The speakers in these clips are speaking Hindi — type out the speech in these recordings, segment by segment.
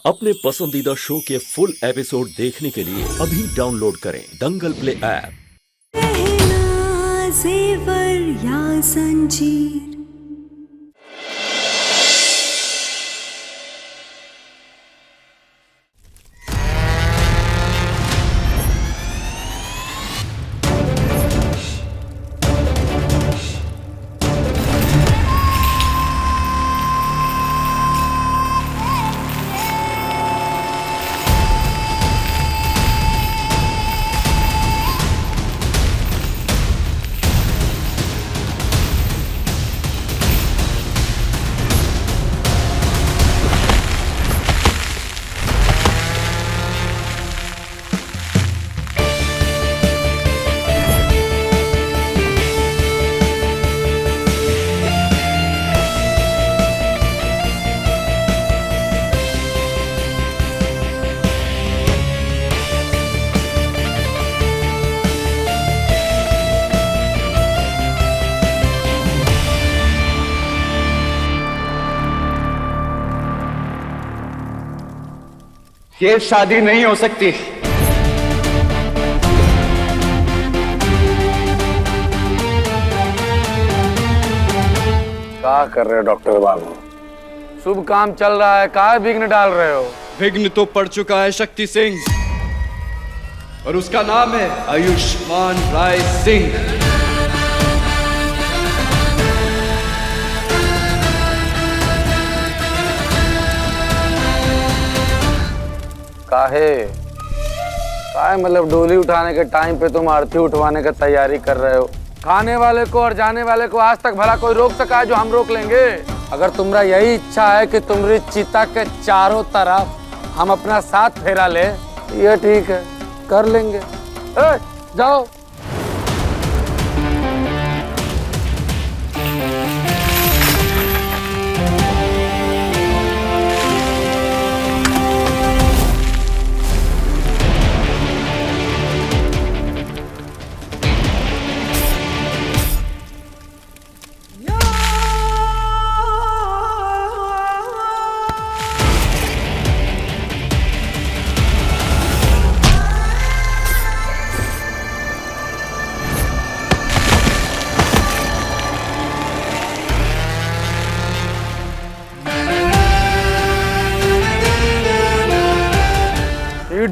अपने पसंदीदा शो के फुल एपिसोड देखने के लिए अभी डाउनलोड करें दंगल प्ले ऐप। पहला जेवर या जंजीर। ये शादी नहीं हो सकती। क्या कर रहे हो डॉक्टर बाबू? शुभ काम चल रहा है, काहे विघ्न डाल रहे हो? विघ्न तो पड़ चुका है शक्ति सिंह, और उसका नाम है आयुष्मान राय सिंह। काहे मतलब डोली उठाने के टाइम पे तुम आरती उठवाने की तैयारी कर रहे हो? खाने वाले को और जाने वाले को आज तक भला कोई रोक सका है जो हम रोक लेंगे? अगर तुम्हारा यही इच्छा है कि तुम्हारी चिता के चारों तरफ हम अपना साथ फेरा ले, ये ठीक है, कर लेंगे। जाओ।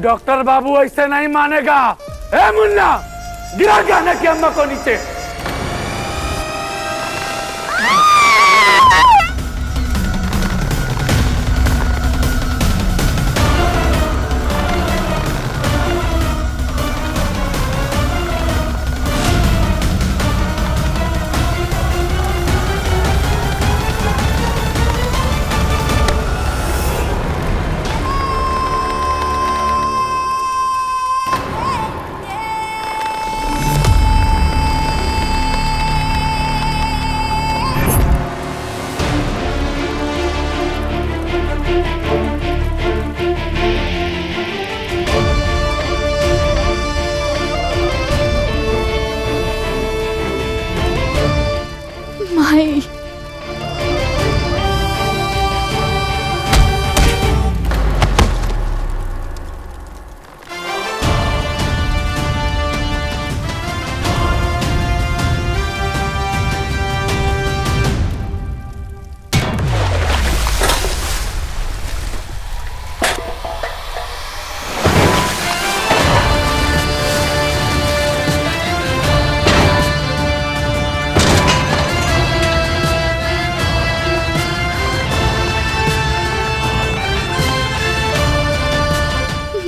डॉक्टर बाबू ऐसे नहीं मानेगा। ए मुन्ना, गिरा जाने की अम्मा को नीचे। माई,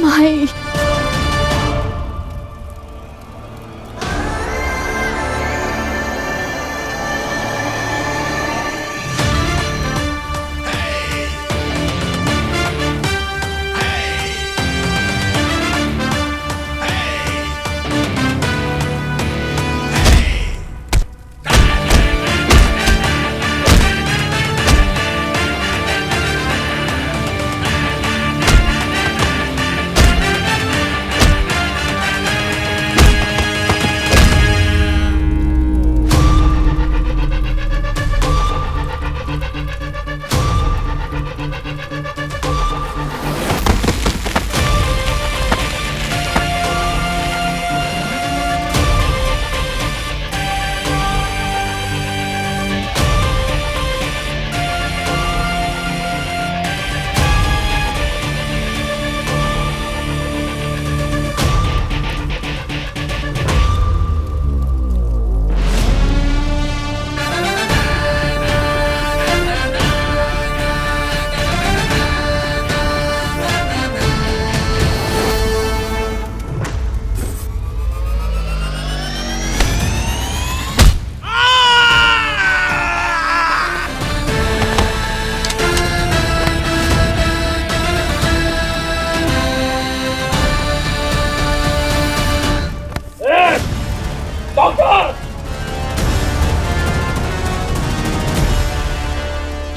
माई,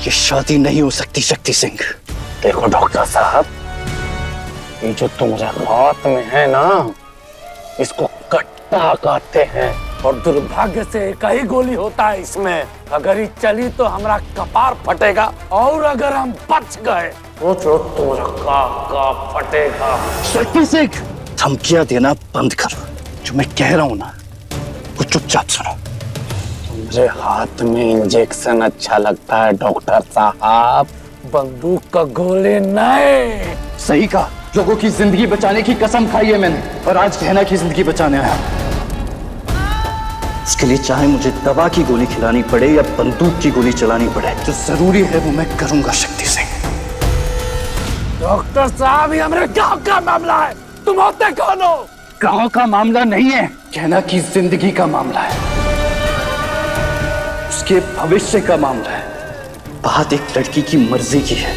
ये शादी नहीं हो सकती शक्ति सिंह। देखो डॉक्टर साहब, ये जो तुम्हारे हाथ में है ना, इसको कट्टा कहते हैं और दुर्भाग्य से एक ही गोली होता है इसमें। अगर ये चली तो हमारा कपार फटेगा और अगर हम बच गए सोच लो तुम्हारा का फटेगा। शक्ति सिंह, धमकियां देना बंद करो। जो मैं कह रहा हूं ना वो चुपचाप सुनो। मुझे हाथ में इंजेक्शन अच्छा लगता है डॉक्टर साहब, बंदूक का गोले नहीं। सही कहा, लोगों की जिंदगी बचाने की कसम खाई है मैंने और आज कहना की जिंदगी बचाने आया। उसके लिए चाहे मुझे दवा की गोली खिलानी पड़े या बंदूक की गोली चलानी पड़े, जो जरूरी है वो मैं करूंगा शक्ति सिंह। डॉक्टर साहब, ये हमारे गांव का मामला है, तुम होते कौन हो? गांव का मामला नहीं है, कहना की जिंदगी का मामला है, उसके भविष्य का मामला है। बात एक लड़की की मर्जी की है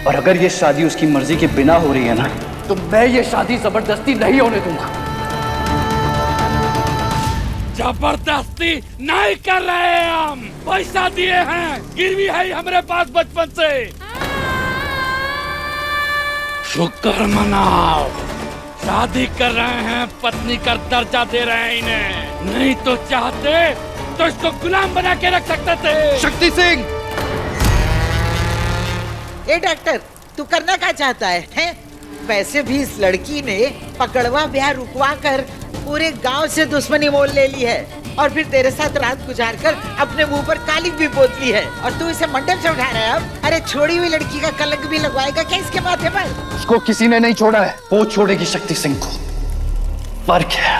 और अगर ये शादी उसकी मर्जी के बिना हो रही है ना, तो मैं ये शादी जबरदस्ती नहीं होने दूंगा। जबरदस्ती नहीं कर रहे हैं हम, पैसा दिए हैं, गिरवी है हमारे पास बचपन से। शुक्र मनाओ, शादी कर रहे हैं, पत्नी का दर्जा दे रहे हैं इन्हें, नहीं तो चाहते तो इसको गुलाम बना के रख सकते थे। शक्ति सिंह, ए डॉक्टर, तू करना क्या चाहता है? वैसे भी इस लड़की ने पकड़वा ब्याह रुकवा कर पूरे गांव से दुश्मनी मोल ले ली है और फिर तेरे साथ रात गुजार कर अपने मुंह पर कालिक भी पोत ली है और तू इसे मंडप से उठा रहा है। अब अरे छोड़ी हुई लड़की का कलंक भी लगवाएगा क्या इसके माथे पर? उसको किसी ने नहीं छोड़ा है, वो छोड़ेगी शक्ति सिंह को। फर्क है।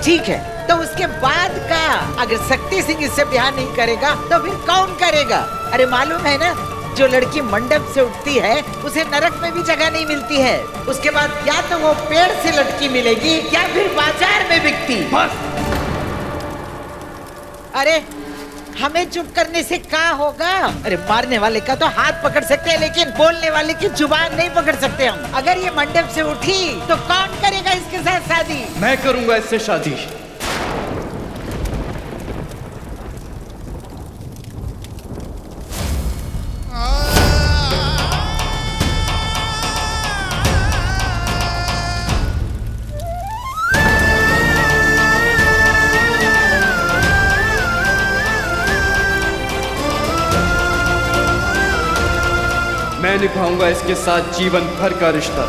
ठीक है, तो उसके बाद का अगर शक्ति सिंह इससे ब्याह नहीं करेगा तो फिर कौन करेगा? अरे मालूम है ना, जो लड़की मंडप से उठती है उसे नरक में भी जगह नहीं मिलती है। उसके बाद या तो वो पेड़ से लटकी मिलेगी या फिर बाजार में बिकती। बस। अरे हमें चुप करने से क्या होगा? अरे मारने वाले का तो हाथ पकड़ सकते हैं लेकिन बोलने वाले की जुबान नहीं पकड़ सकते हम। अगर ये मंडप से उठी तो कौन करेगा इसके साथ शादी? मैं करूंगा इससे शादी। मैं निभाऊंगा इसके साथ जीवन भर का रिश्ता।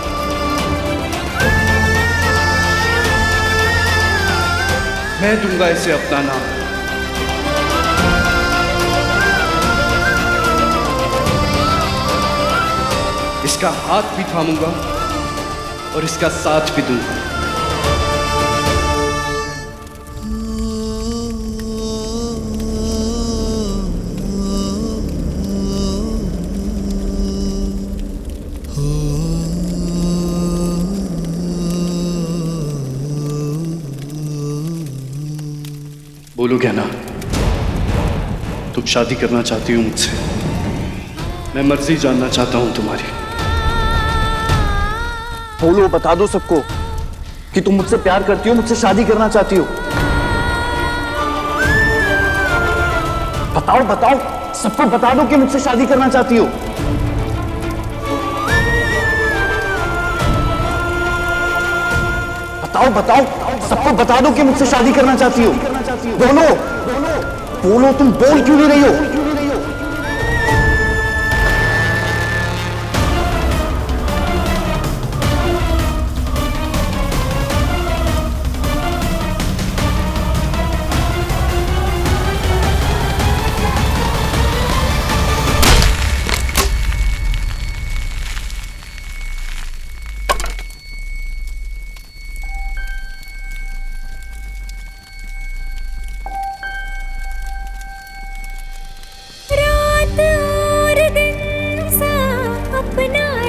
मैं दूंगा इसे अपना नाम। इसका हाथ भी थामूंगा और इसका साथ भी दूंगा। बोलो क्या ना, तुम शादी करना चाहती हो मुझसे? मैं मर्जी जानना चाहता हूं तुम्हारी। बोलो, बता दो सबको कि तुम मुझसे प्यार करती हो, मुझसे शादी करना चाहती हो। बताओ बताओ, सबको बता दो कि मुझसे शादी करना चाहती हो। बताओ बताओ, सबको बता दो कि मुझसे शादी करना चाहती हो। बोलो बोलो, तुम बोल क्यों नहीं रही हो?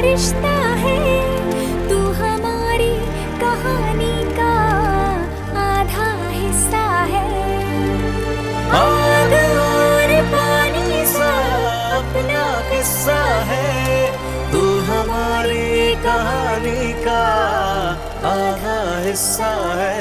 रिश्ता है, तू हमारी कहानी का आधा हिस्सा है। आग और पानी सा अपना किस्सा है, तू हमारी कहानी का आधा हिस्सा है।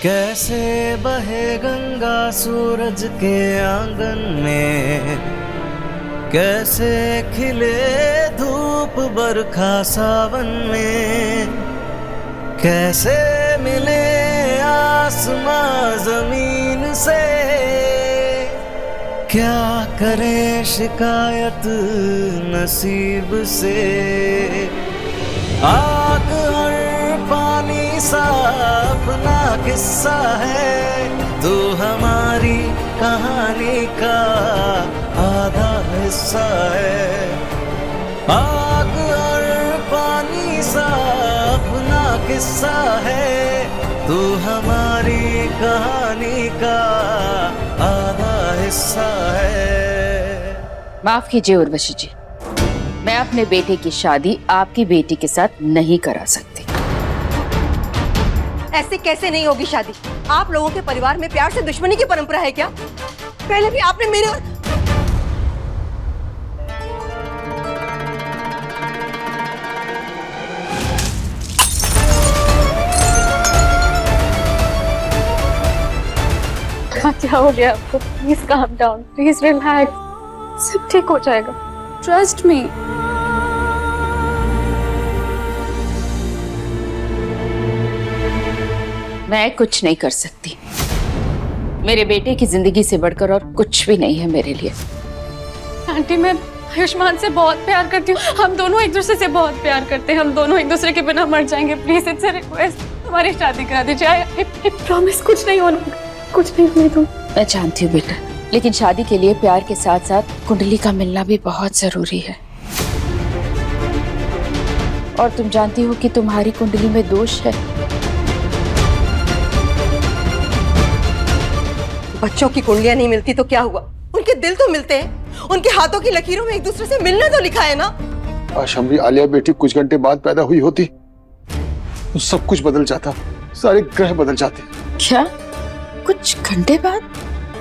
कैसे बहे गंगा सूरज के आंगन में, कैसे खिले धूप बरखा सावन में, कैसे मिले आसमां जमीन से, क्या करें शिकायत नसीब से। आग और पानी सा अपना किस्सा है, तू हमारी कहानी का आधा हिस्सा है। आग और पानी सा अपना किस्सा है, तू हमारी कहानी का आधा हिस्सा है। माफ कीजिए उर्वशी जी, मैं अपने बेटे की शादी आपकी बेटी के साथ नहीं करा सकती। ऐसे कैसे नहीं होगी शादी? आप लोगों के परिवार में प्यार से दुश्मनी की परंपरा है क्या? पहले भी आपने मेरे और... क्या हो गया आपको? Please calm down, please relax, सब ठीक हो जाएगा, ट्रस्ट मी। मैं कुछ नहीं कर सकती। मेरे बेटे की जिंदगी से बढ़कर और कुछ भी नहीं है मेरे लिए। आंटी, मैं आयुष्मान से बहुत प्यार करती हूँ, हम दोनों एक दूसरे से बहुत प्यार करते हैं, हम दोनों एक दूसरे के बिना मर जाएंगे। प्लीज इट्स अ रिक्वेस्ट, हमारी शादी करा दीजिए। आई प्रॉमिस, कुछ नहीं होने, कुछ नहीं होने दूँ। मैं जानती हूँ बेटा, लेकिन शादी के लिए प्यार के साथ साथ कुंडली का मिलना भी बहुत जरूरी है। और तुम जानती हो कि तुम्हारी कुंडली में दोष है। बच्चों की कुंडलियां नहीं मिलती तो क्या हुआ? उनके दिल तो मिलते हैं, उनके हाथों की लकीरों में एक दूसरे से मिलना तो लिखा है ना। आज हमारी आलिया बेटी कुछ घंटे बाद पैदा हुई होती तो सब कुछ बदल जाता, सारे ग्रह बदल जाते। क्या? कुछ घंटे बाद?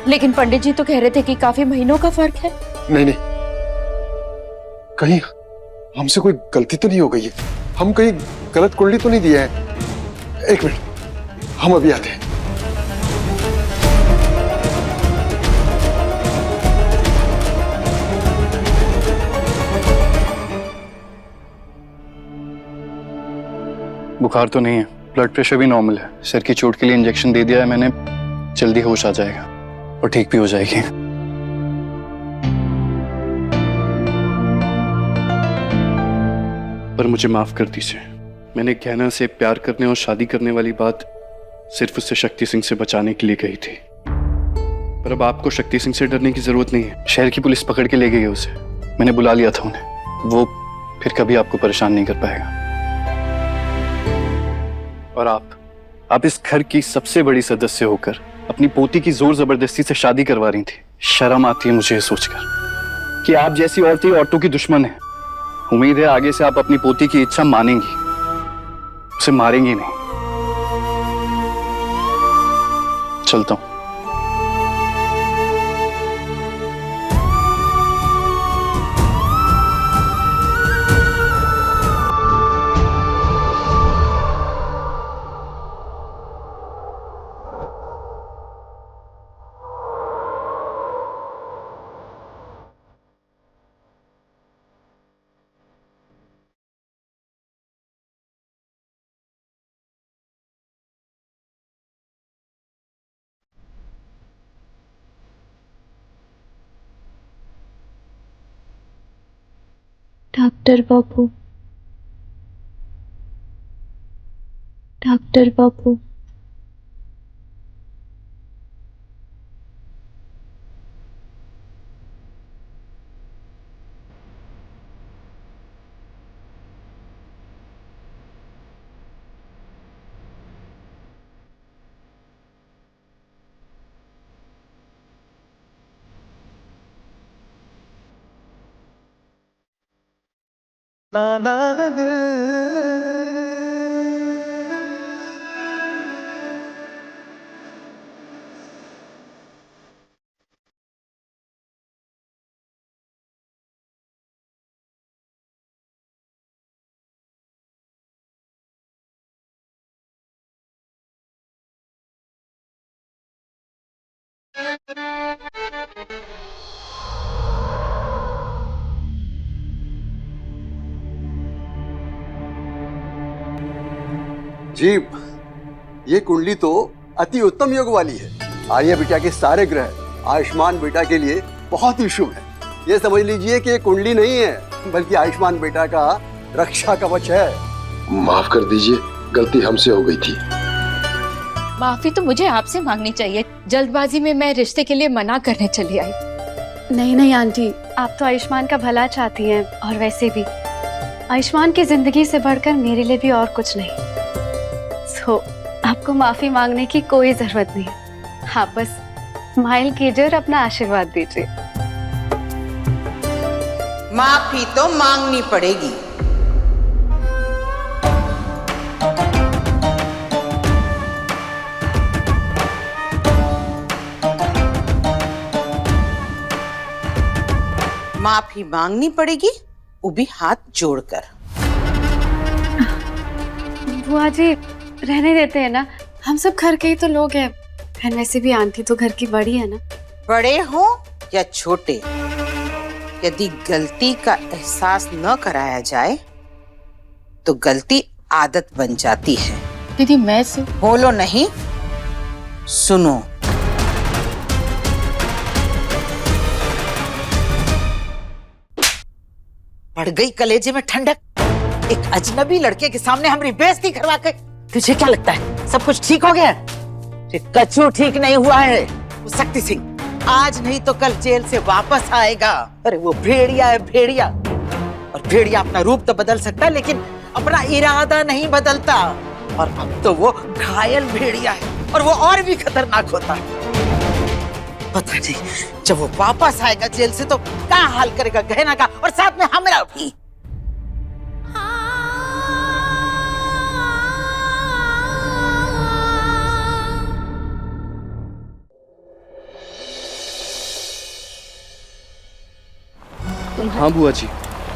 लेकिन पंडित जी तो कह रहे थे कि काफी महीनों का फर्क है। नहीं नहीं, कहीं हमसे कोई गलती तो नहीं हो गई है? हम कहीं गलत कुंडली तो नहीं दिया है? एक मिनट, हम अभी आते हैं। बुखार तो नहीं है, ब्लड प्रेशर भी नॉर्मल है। सिर की चोट के लिए इंजेक्शन दे दिया है मैंने, जल्दी होश आ जाएगा और ठीक भी हो जाएगी। पर मुझे माफ कर दीजिए, मैंने गहना से प्यार करने और शादी करने वाली बात सिर्फ उससे शक्ति सिंह से बचाने के लिए कही थी। पर अब आपको शक्ति सिंह से डरने की जरूरत नहीं है। शहर की पुलिस पकड़ के ले गई है उसे, मैंने बुला लिया था उन्हें। वो फिर कभी आपको परेशान नहीं कर पाएगा। और आप इस घर की सबसे बड़ी सदस्य होकर अपनी पोती की जोर जबरदस्ती से शादी करवा रही थी। शर्म आती है मुझे ये सोचकर कि आप जैसी औरतें औरतों की दुश्मन है। उम्मीद है आगे से आप अपनी पोती की इच्छा मानेंगी, उसे मारेंगी नहीं। चलता हूं। डॉक्टर बाबू, डॉक्टर बाबू। ना ना ना जी, ये कुंडली तो अति उत्तम योग वाली है। आर्य बेटा के सारे ग्रह आयुष्मान बेटा के लिए बहुत ही शुभ है। ये समझ लीजिए कि ये कुंडली नहीं है, बल्कि आयुष्मान बेटा का रक्षा कवच है। माफ कर दीजिए, गलती हमसे हो गई थी। माफी तो मुझे आपसे मांगनी चाहिए। जल्दबाजी में मैं रिश्ते के लिए मना करने चली आई। नहीं नहीं आंटी, आप तो आयुष्मान का भला चाहती हैं, और वैसे भी आयुष्मान की जिंदगी से बढ़कर मेरे लिए भी और कुछ नहीं। सो आपको माफी मांगने की कोई जरूरत नहीं है। आप बस स्माइल कीजिए और अपना आशीर्वाद दीजिए। माफी तो मांगनी पड़ेगी। माफी मांगनी पड़ेगी, वो भी हाथ जोड़कर। बुआ जी रहने देते हैं ना, हम सब घर के ही तो लोग हैं। फिर वैसे भी आंटी तो घर की बड़ी है ना। बड़े हो या छोटे, यदि गलती का एहसास न कराया जाए तो गलती आदत बन जाती है। दीदी मैं से बोलो नहीं, सुनो। पड़ गई कलेजे में ठंडक। एक अजनबी लड़के के सामने हमारी बेइज्जती करवा के। तुझे क्या लगता है सब कुछ ठीक हो गया? कछु ठीक नहीं हुआ है। वो शक्ति सिंह आज नहीं तो कल जेल से वापस आएगा। अरे वो भेड़िया है, भेड़िया। और भेड़िया अपना रूप तो बदल सकता है, लेकिन अपना इरादा नहीं बदलता। और अब तो वो घायल भेड़िया है, और वो और भी खतरनाक होता है। पता नहीं जब वो वापस आएगा जेल से तो क्या हाल करेगा गहना का, और साथ में हमरा भी। हाँ बुआ जी,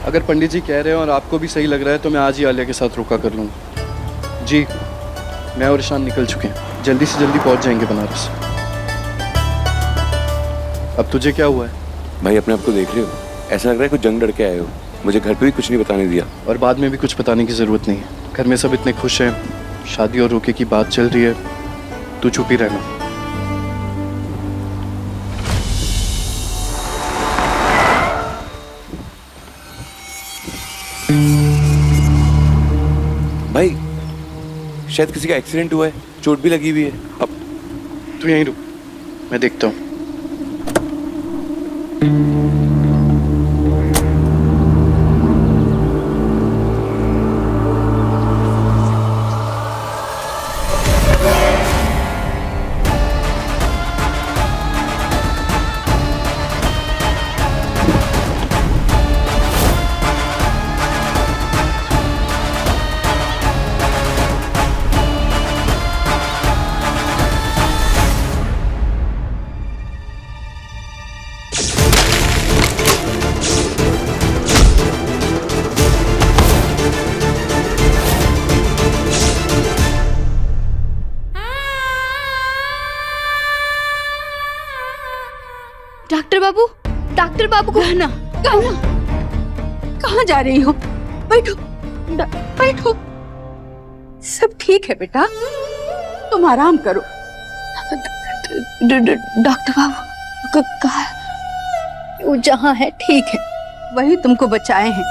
अगर पंडित जी कह रहे हैं और आपको भी सही लग रहा है तो मैं आज ही आलिया के साथ रोका कर लूँगा। जी, मैं और ईशान निकल चुके हैं, जल्दी से जल्दी पहुंच जाएंगे बनारस। अब तुझे क्या हुआ है? भाई अपने आप को देख रहे हो? ऐसा लग रहा है कुछ जंग लड़ के आए हो। मुझे घर पे भी कुछ नहीं बताने दिया, और बाद में भी कुछ बताने की जरूरत नहीं है। घर में सब इतने खुश हैं, शादी और रोके की बात चल रही है। तू चुप ही रहना। भाई शायद किसी का एक्सीडेंट हुआ है, चोट भी लगी हुई है। अब तू यहीं रुक, मैं देखता हूँ। डॉक्टर बाबू गहना गहना कहाँ जा रही हो? बैठो बैठो। सब ठीक है बेटा, तुम आराम करो। डॉक्टर बाबू कहा? वो जहाँ है ठीक है, वही तुमको बचाए हैं।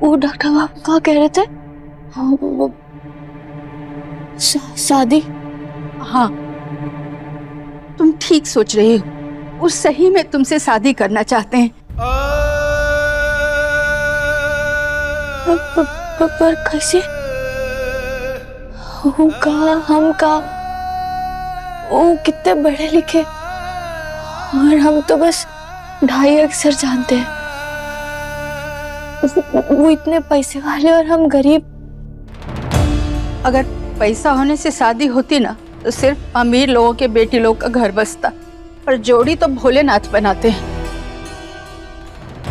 वो डॉक्टर बाबू क्या कह रहे थे? शादी? हाँ, तुम ठीक सोच रही हो। वो सही में तुमसे शादी करना चाहते हैं। पर कैसे होगा? हम का वो कितने बड़े लिखे, और हम तो बस 2.5 अक्षर जानते हैं। वो इतने पैसे वाले और हम गरीब। अगर पैसा होने से शादी होती ना तो सिर्फ अमीर लोगों के बेटी लोग का घर बसता, पर जोड़ी तो भोलेनाथ बनाते हैं।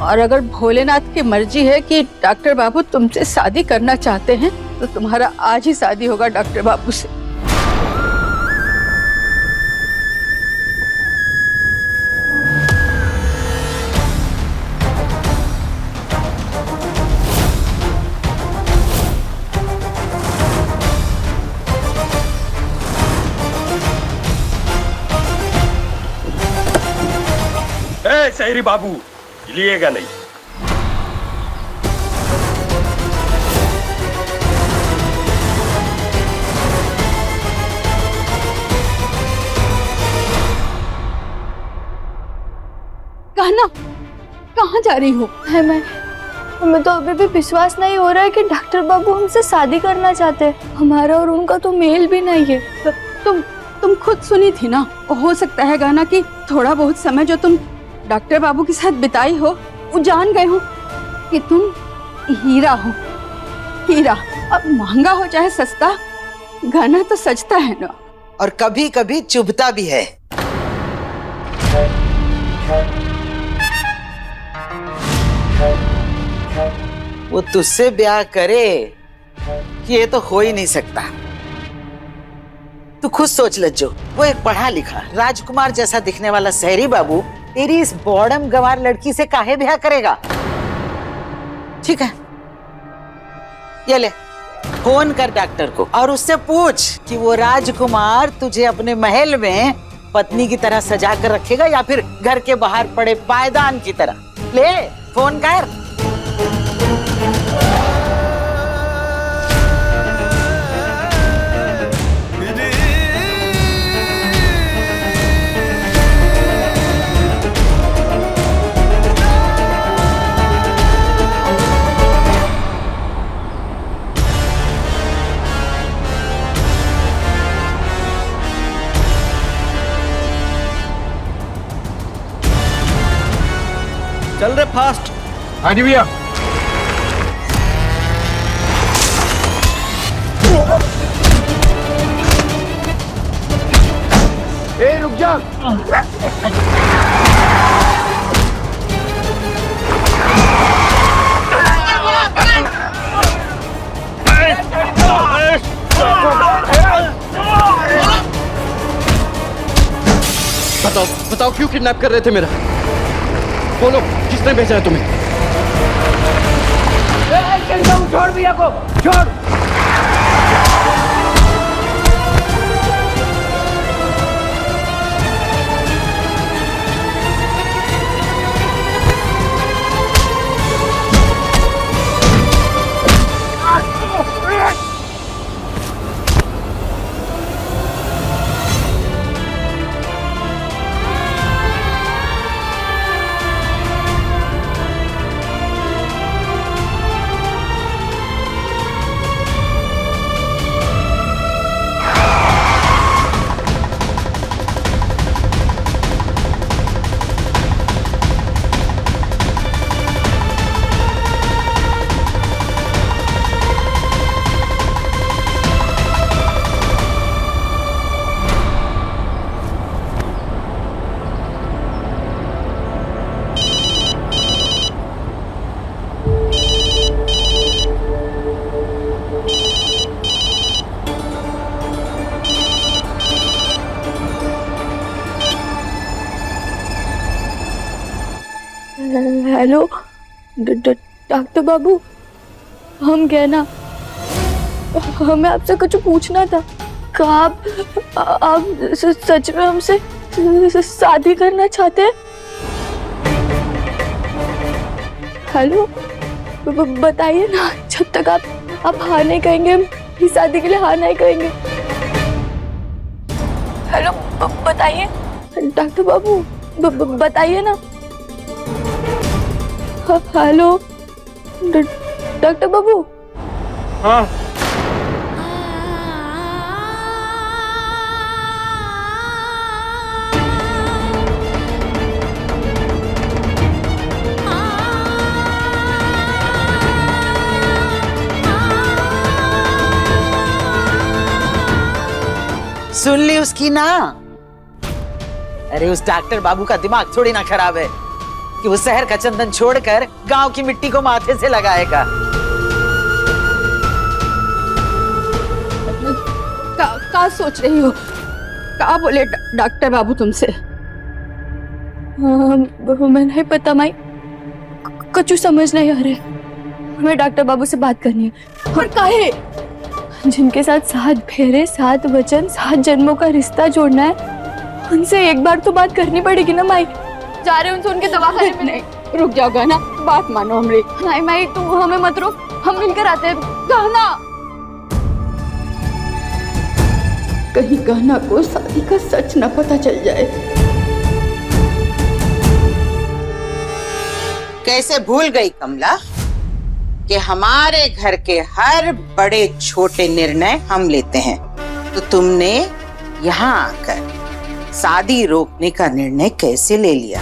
और अगर भोलेनाथ की मर्जी है कि डॉक्टर बाबू तुमसे शादी करना चाहते हैं तो तुम्हारा आज ही शादी होगा डॉक्टर बाबू से। शहरी बाबू, हिलिएगा नहीं। कहना कहाँ जा रही हो? है मैं हमें तो अभी भी विश्वास नहीं हो रहा है कि डॉक्टर बाबू हमसे शादी करना चाहते हैं। हमारा और उनका तो मेल भी नहीं है। तुम खुद सुनी थी ना। हो सकता है गाना कि थोड़ा बहुत समय जो तुम डॉक्टर बाबू के साथ बिताई हो वो जान गए हो कि तुम हीरा हो। हीरा अब महंगा हो चाहे सस्ता, गाना तो सजता है ना। और कभी कभी चुभता भी है। वो तुझसे ब्याह करे कि ये तो हो ही नहीं सकता। तू खुद सोच लज्जो, वो एक पढ़ा लिखा राजकुमार जैसा दिखने वाला शहरी बाबू तेरी इस बॉडम गंवार लड़की से काहे ब्याह करेगा? ठीक है, ये ले फोन कर डॉक्टर को और उससे पूछ कि वो राजकुमार तुझे अपने महल में पत्नी की तरह सजा कर रखेगा या फिर घर के बाहर पड़े पायदान की तरह। ले फोन कर। चल रहे फास्ट। हाँ जी भैया। ए रुक जा। बताओ बताओ क्यों किडनैप कर रहे थे मेरा? बोलो किसने भेजा है तुम्हें? छोड़ भैया को, छोड़। हेलो डॉक्टर बाबू, हम कहना हमें आपसे कुछ पूछना था। क्या आप सच में हमसे शादी करना चाहते हैं? हेलो बताइए ना। जब तक आप हाँ नहीं कहेंगे हम इस शादी के लिए हाँ नहीं कहेंगे। हेलो बताइए डॉक्टर बाबू, बताइए ना। हेलो डॉक्टर बाबू। हाँ सुन ली उसकी ना। अरे उस डॉक्टर बाबू का दिमाग थोड़ी ना खराब है कि वो शहर का चंदन छोड़कर गांव की मिट्टी को माथे से लगाएगा। क्या सोच रही हो? क्या बोले डॉक्टर बाबू तुमसे? हमें नहीं पता माई, कुछ समझ नहीं आ रहा। हमें डॉक्टर बाबू से बात करनी है। और काहे? जिनके साथ 7 फेरे 7 वचन 7 जन्मों का रिश्ता जोड़ना है, उनसे एक बार तो बात करनी पड़ेगी ना माई। जा रहे हैं उनसे उनके दवाखाने में। नहीं रुक जाओ गहना, बात मानो हमरे। नहीं माई तू हमें मत रोक, हम मिलकर आते हैं। गहना कहीं गहना को शादी का सच न पता चल जाए। कैसे भूल गई कमला कि हमारे घर के हर बड़े छोटे निर्णय हम लेते हैं, तो तुमने यहाँ आकर शादी रोकने का निर्णय कैसे ले लिया?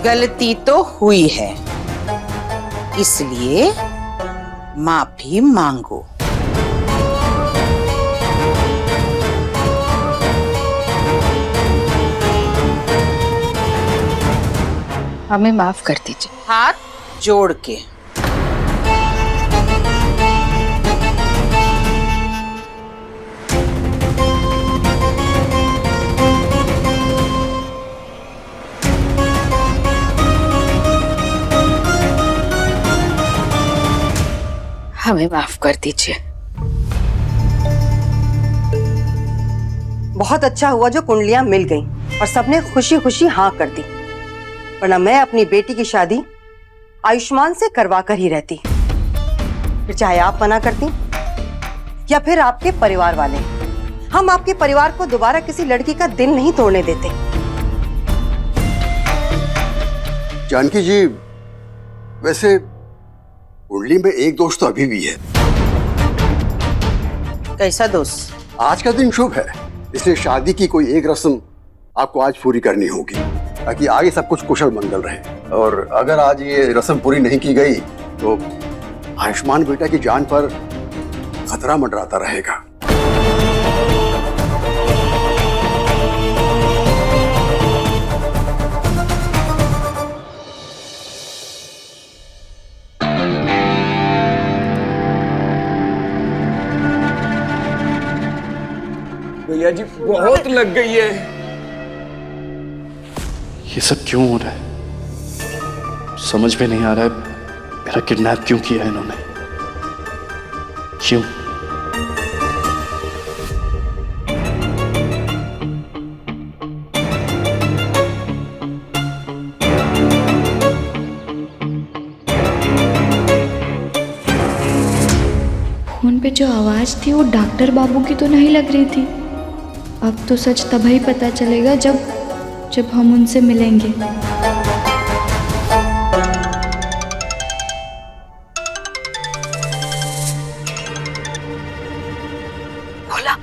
गलती तो हुई है, इसलिए माफी मांगो। हमें माफ कर दीजिए। हाथ जोड़ के। हमें माफ कर दीजिए। बहुत अच्छा हुआ जो कुंडलियां मिल गईं और सबने खुशी खुशी हाँ कर दी, वरना मैं अपनी बेटी की शादी आयुष्मान से करवा कर ही रहती। फिर चाहे आप मना करती या फिर आपके परिवार वाले, हम आपके परिवार को दोबारा किसी लड़की का दिल नहीं तोड़ने देते। जानकी जी, वैसे कुंडली में एक दोष तो अभी भी है। कैसा दोष? आज का दिन शुभ है, इसलिए शादी की कोई एक रस्म आपको आज पूरी करनी होगी ताकि आगे सब कुछ कुशल मंगल रहे। और अगर आज ये रस्म पूरी नहीं की गई तो आयुष्मान बेटा की जान पर खतरा मंडराता रहेगा। भैया जी बहुत लग गई है। ये सब क्यों हो रहा है? समझ में नहीं आ रहा है, मेरा किडनैप क्यों किया है इन्होंने? क्यों? फोन पे जो आवाज थी वो डॉक्टर बाबू की तो नहीं लग रही थी। अब तो सच तभी पता चलेगा जब हम उनसे मिलेंगे। बोला,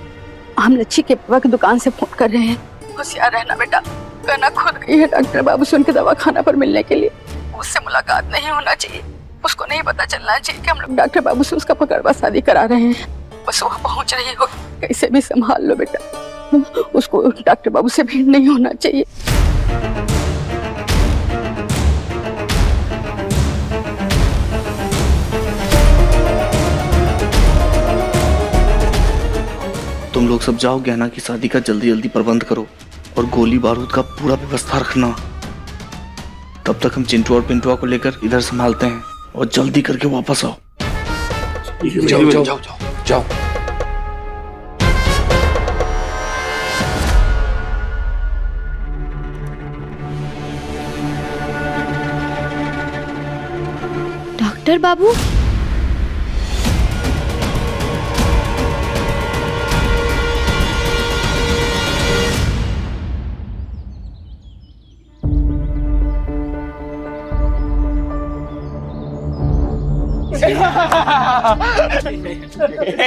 हम लच्छी के बाबा की दुकान से फोन कर रहे हैं। होशियार रहना बेटा, कहना खुद गई है डॉक्टर बाबू से उनके दवाखाना पर मिलने के लिए। उससे मुलाकात नहीं होना चाहिए, उसको नहीं पता चलना चाहिए कि हम लोग डॉक्टर बाबू से उसका पकड़वा शादी करा रहे हैं। बस वो पहुंच रही हो, कैसे भी संभाल लो बेटा, उसको डॉक्टर बाबू से भीड़ नहीं होना चाहिए। तुम लोग सब जाओ, गहना की शादी का जल्दी जल्दी प्रबंध करो और गोली बारूद का पूरा व्यवस्था रखना। तब तक हम चिंटू और पिंटुआ को लेकर इधर संभालते हैं और जल्दी करके वापस आओ। जाओ जाओ जाओ जाओ। डॉक्टर बाबू,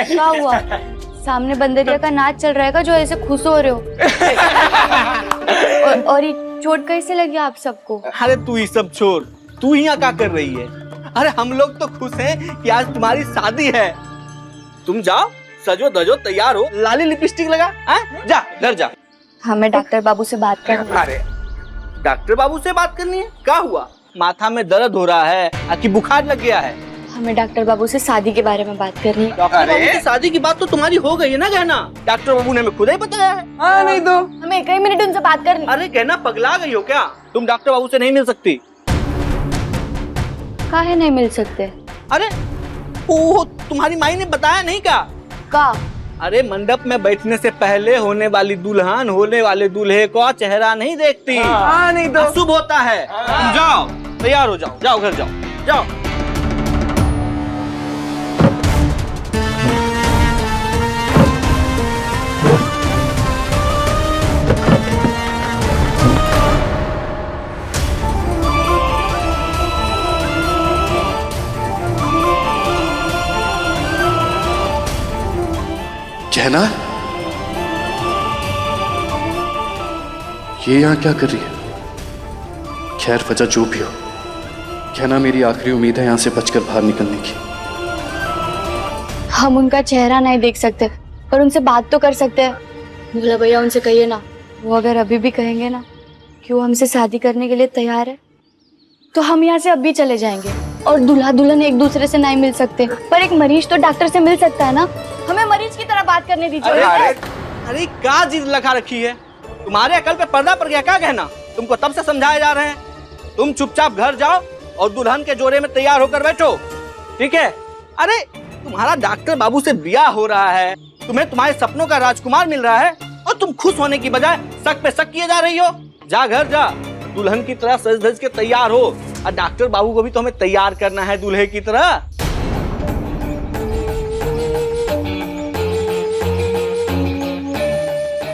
क्या हुआ? सामने बंदरिया का नाच चल रहा है जो ऐसे खुश हो रहे हो? और ये चोट कैसे लगी आप सबको? अरे तू ही सब छोड़, तू ही यहाँ क्या कर रही है? अरे हम लोग तो खुश हैं कि आज तुम्हारी शादी है। तुम जाओ, सजो धजो, तैयार हो, लाली लिपस्टिक लगा, जा घर जा। हमें डॉक्टर बाबू से बात करनी है। अरे डॉक्टर बाबू से बात करनी है? क्या हुआ? माथा में दर्द हो रहा है कि बुखार लग गया है? हमें डॉक्टर बाबू से शादी के बारे में बात करनी है। डॉक्टर बाबू की शादी की बात तो तुम्हारी हो गई है ना गहना? डॉक्टर बाबू ने हमें खुद ही बताया है। हाँ नहीं तो हमें एक ही मिनट उनसे बात करनी। अरे गहना पगला गई हो क्या? तुम डॉक्टर बाबू से नहीं मिल सकती। काहे नहीं मिल सकते? अरे वो तुम्हारी माई ने बताया नहीं क्या? अरे मंडप में बैठने से पहले होने वाली दुल्हन होने वाले दूल्हे का चेहरा नहीं देखती। हाँ नहीं तो शुभ होता है। जाओ तैयार हो जाओ, जाओ घर जाओ, जाओ। कहना ये यहाँ क्या कर रही है? खैर वजह जो भी हो, कहना मेरी आखिरी उम्मीद है यहाँ से बचकर बाहर निकलने की। हम उनका चेहरा नहीं देख सकते पर उनसे बात तो कर सकते हैं। भोला भैया उनसे कहिए ना, वो अगर अभी भी कहेंगे ना कि वो हमसे शादी करने के लिए तैयार है तो हम यहाँ से अभी चले जाएंगे। और दूल्हा दुल्हन एक दूसरे से नहीं मिल सकते पर एक मरीज तो डॉक्टर से मिल सकता है ना, हमें मरीज की तरह बात करने दीजिए। अरे क्या जिद लगा रखी है? तुम्हारे अकल पे पर्दा पड़ गया क्या? कहना तुमको तब से समझाए जा रहे हैं। तुम चुपचाप घर जाओ और दुल्हन के जोड़े में तैयार होकर बैठो, ठीक है? अरे तुम्हारा डॉक्टर बाबू से ब्याह हो रहा है, तुम्हें तुम्हारे सपनों का राजकुमार मिल रहा है और तुम खुश होने की बजाय शक पे शक किए जा रही हो। जा घर जा, दुल्हन की तरह सज धज के तैयार हो और डॉक्टर बाबू को भी तो हमें तैयार करना है दूल्हे की तरह।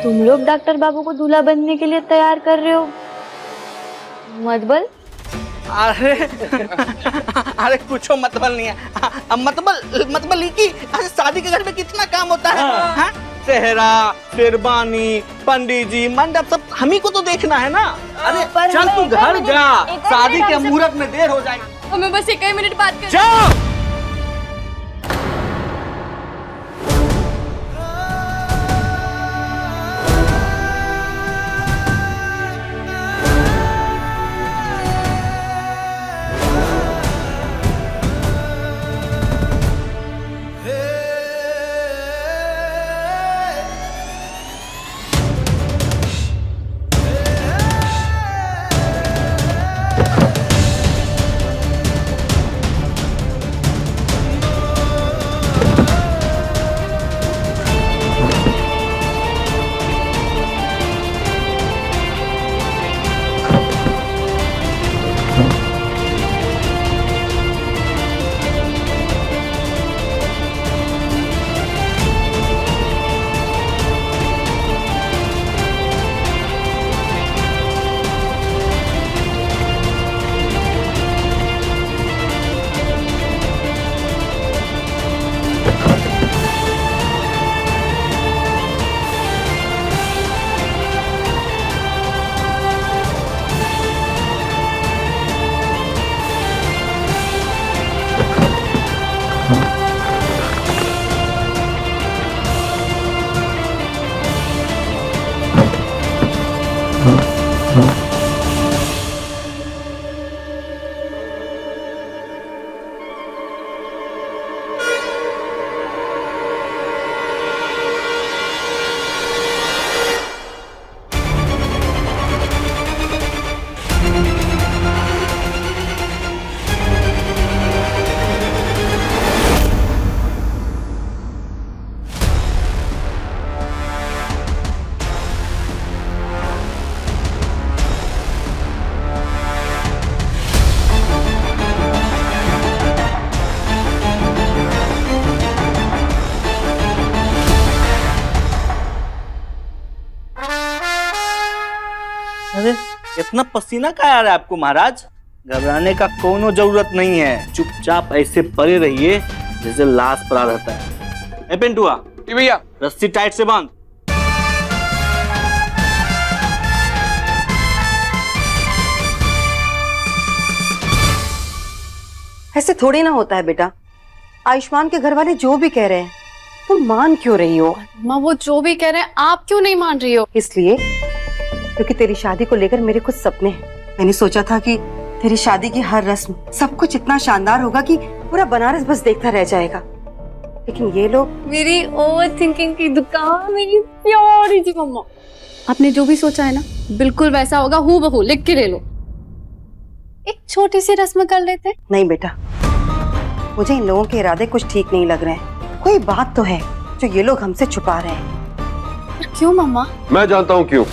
तुम लोग डॉक्टर बाबू को दूल्हा बनने के लिए तैयार कर रहे हो? मतबल? अरे अरे कुछ मतबल नहीं है। मतबल की शादी के घर में कितना काम होता है। हाँ? सेहरा, शेरवानी, पंडित जी, मंडप सब हम ही को तो देखना है ना। अरे चल तू घर जा, शादी के मुहूर्त में देर हो जाएगी। हमें बस 1 मिनट बात कर। जाओ। अरे इतना पसीना क्या आ रहा है आपको महाराज? घबराने का कोनो जरूरत नहीं है, चुपचाप ऐसे पड़े रहिए जैसे लाश पड़ा रहता है। ए पिंटुआ, भैया रस्सी टाइट से बांध। ऐसे थोड़ी ना होता है बेटा। आयुष्मान के घर वाले जो भी कह रहे हैं तुम मान क्यों रही हो? माँ वो जो भी कह रहे हैं आप क्यों नहीं मान रही हो? इसलिए क्योंकि तेरी शादी को लेकर मेरे कुछ सपने हैं। मैंने सोचा था कि तेरी शादी की हर रस्म सब कुछ इतना शानदार होगा कि पूरा बनारस बस देखता रह जाएगा, लेकिन ये लोग। मेरी ओवर थिंकिंग की दुकान, मेरी प्यारी सी मम्मा। आपने जो भी सोचा है ना बिल्कुल वैसा होगा, हूबहू लिख के ले लो। एक छोटी सी रस्म कर लेते हैं। नहीं बेटा, मुझे इन लोगों के इरादे कुछ ठीक नहीं लग रहे हैं। कोई बात तो है जो ये लोग हमसे छुपा रहे हैं। पर क्यों मम्मा? मैं जानता हूं क्यों।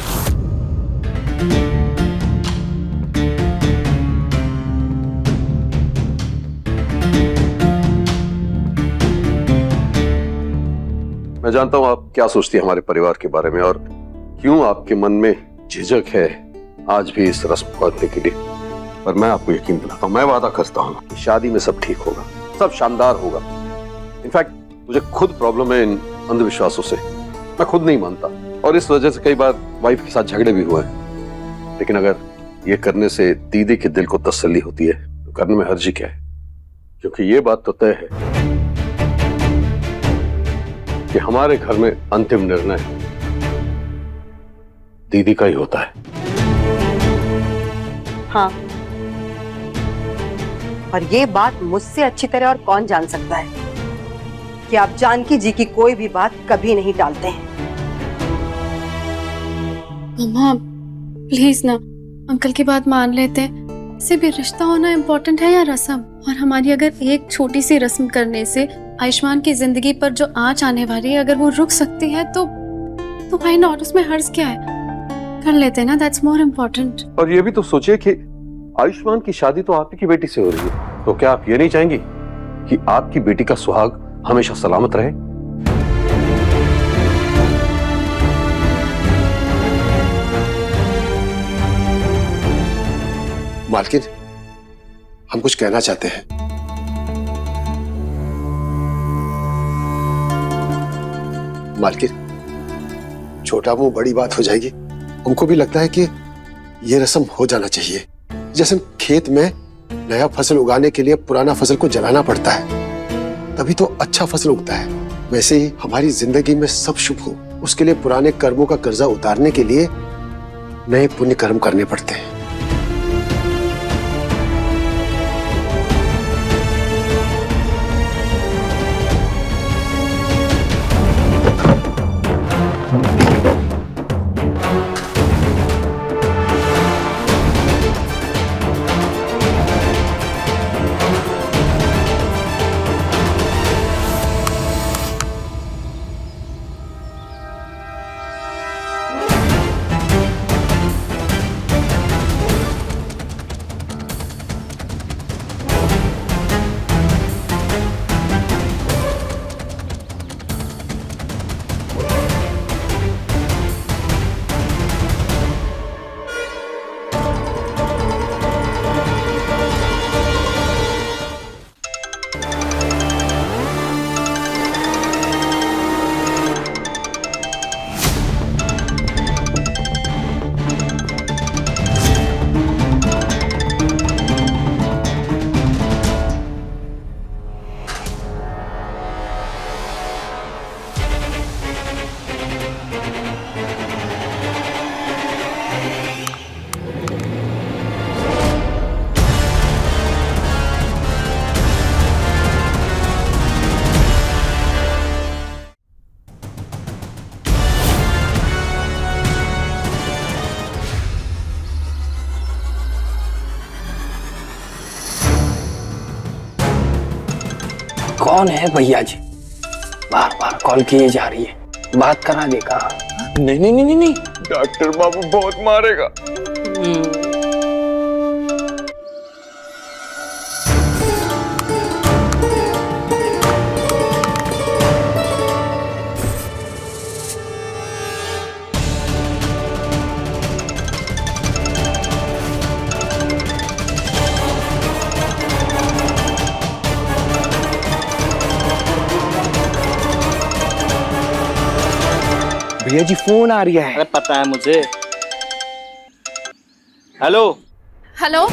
मैं जानता हूं आप क्या सोचती हैं हमारे परिवार के बारे में और क्यों आपके मन में झिझक है आज भी इस रस्म को करने के लिए। पर मैं आपको यकीन दिलाता हूं, मैं वादा करता हूं कि शादी में सब ठीक होगा, सब शानदार होगा। इनफैक्ट मुझे खुद प्रॉब्लम है इन अंधविश्वासों से, मैं खुद नहीं मानता और इस वजह से कई बार वाइफ के साथ झगड़े भी हुए हैं। लेकिन अगर ये करने से दीदी के दिल को तसल्ली होती है तो करने में हर्जी क्या है, क्योंकि ये बात तो तय है कि हमारे घर में अंतिम निर्णय दीदी का ही होता है। हाँ, और ये बात मुझसे अच्छी तरह और कौन जान सकता है कि आप जानकी जी की कोई भी बात कभी नहीं टालते हैं। मम्मा प्लीज ना, अंकल की बात मान लेते हैं। इससे भी रिश्ता होना इम्पोर्टेंट है या रस्म? और हमारी अगर एक छोटी सी रस्म करने से आयुष्मान की जिंदगी पर जो आंच आने वाली है अगर वो रुक सकती है तो व्हाई नॉट? उसमें हर्ज क्या है? कर लेते हैं ना, दैट्स मोर इम्पोर्टेंट। और ये भी तो सोचिए कि आयुष्मान की शादी तो आप ही की बेटी से हो रही है, तो क्या आप ये नहीं चाहेंगी कि आपकी बेटी का सुहाग हमेशा सलामत रहे? मालकिन, हम कुछ कहना चाहते हैं। मालकिन, छोटा मुंह बड़ी बात हो जाएगी। हमको भी लगता है कि ये रस्म हो जाना चाहिए। जैसे खेत में नया फसल उगाने के लिए पुराना फसल को जलाना पड़ता है, तभी तो अच्छा फसल उगता है। वैसे ही हमारी जिंदगी में सब शुभ हो, उसके लिए पुराने कर्मों का कर्जा उतारने के लिए नए पुण्य कर्म करने पड़ते हैं। कौन है भैया जी? बार बार कॉल किए जा रही है, बात करा दे कहा। नहीं नहीं नहीं नहीं, डॉक्टर बाबू बहुत मारेगा। भैया जी फोन आ रहा है। अरे पता है मुझे। हेलो हेलो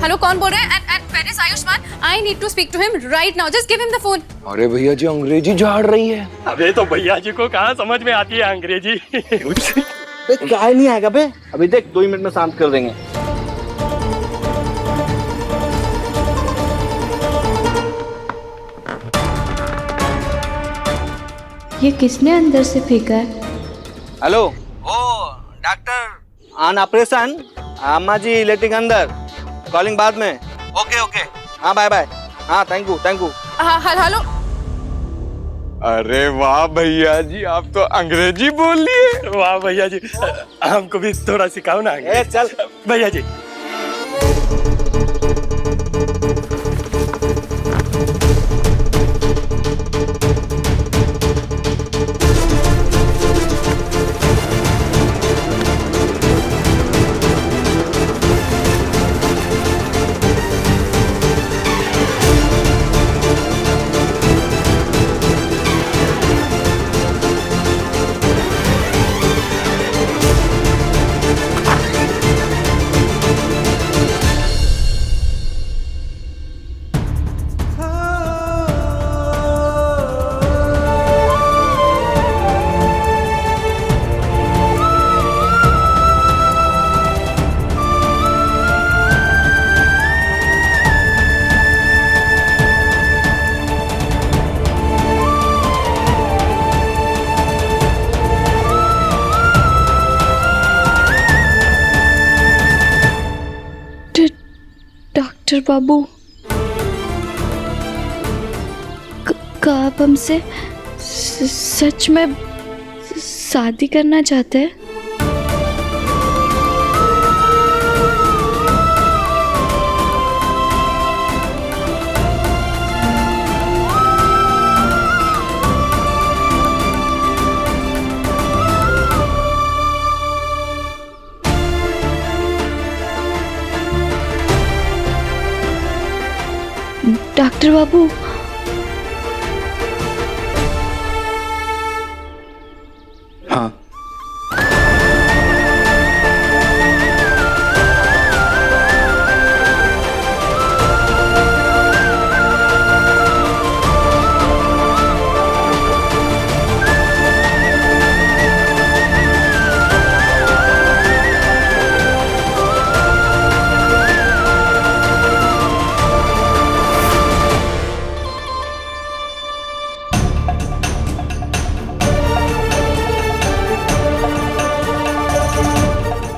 हेलो, कौन बोल रहे हैं? And where is Ayushman? I need to speak to him right now, just give him the phone. अरे भैया जी अंग्रेजी झाड़ रही है। अबे तो भैया जी को कहाँ समझ में आती है अंग्रेजी। क्या नहीं आएगा बे, अभी देख 2 मिनट में शांत कर देंगे। ये किसने अंदर से फेंका है? Hello oh doctor on operation, अम्मा जी लेटिंग अंदर, कॉलिंग बाद में। ओके ओके, हाँ बाय बाय, हाँ थैंक यू। हेलो अरे वाह भैया जी, आप तो अंग्रेजी बोल लिए। वाह भैया जी, हमको भी थोड़ा सिखाओ ना। चल भैया जी। डॉक्टर बाबू, क्या आप हमसे सच में शादी करना चाहते हैं? डॉक्टर बाबू, हाँ।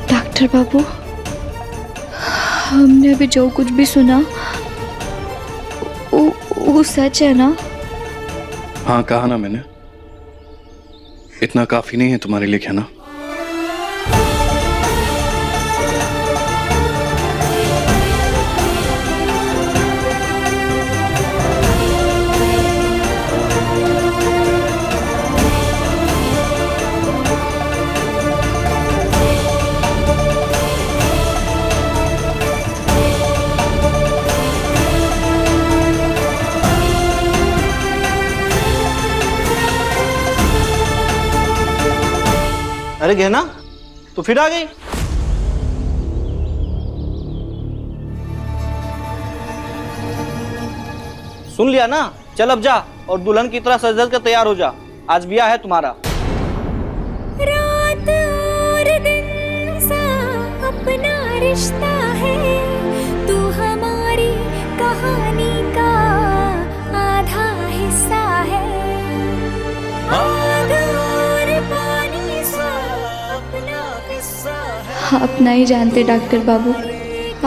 डॉक्टर बाबू, हमने अभी जो कुछ भी सुना वो सच है ना? हाँ, कहा ना मैंने। इतना काफी नहीं है तुम्हारे लिए कहना? अरे गहना, तो फिर आ गई? सुन लिया ना? चल अब जा और दुल्हन की तरह सज धज कर तैयार हो जा। आज ब्याह है तुम्हारा। रात और दिन सा अपना रिश्ता है, तू हमारी कहानी का आधा हिस्सा है। आग और पानी सा अपना किस्सा है। आप नहीं जानते डॉक्टर बाबू,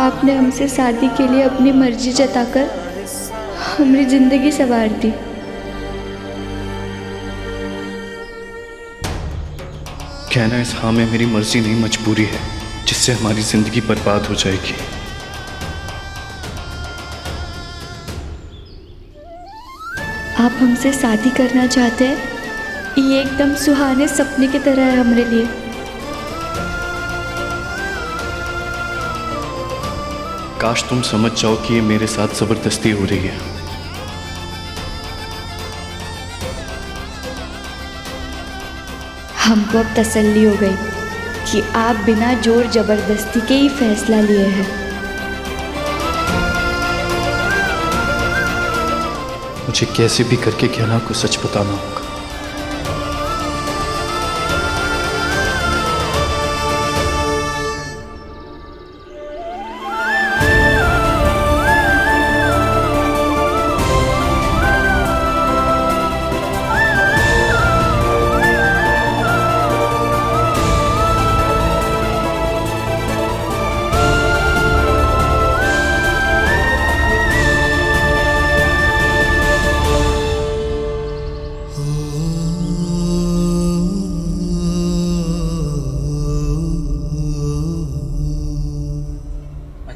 आपने हमसे शादी के लिए अपनी मर्जी जताकर हमारी जिंदगी संवार दी। कहना इस हाँ में मेरी मर्जी नहीं मजबूरी है, जिससे हमारी जिंदगी बर्बाद हो जाएगी। आप हमसे शादी करना चाहते हैं? ये एकदम सुहाने सपने की तरह है हमारे लिए। काश तुम समझ जाओ कि ये मेरे साथ जबरदस्ती हो रही है। हमको अब तसल्ली हो गई कि आप बिना जोर जबरदस्ती के ही फैसला लिए हैं। मुझे कैसे भी करके कहना को सच बताना होगा।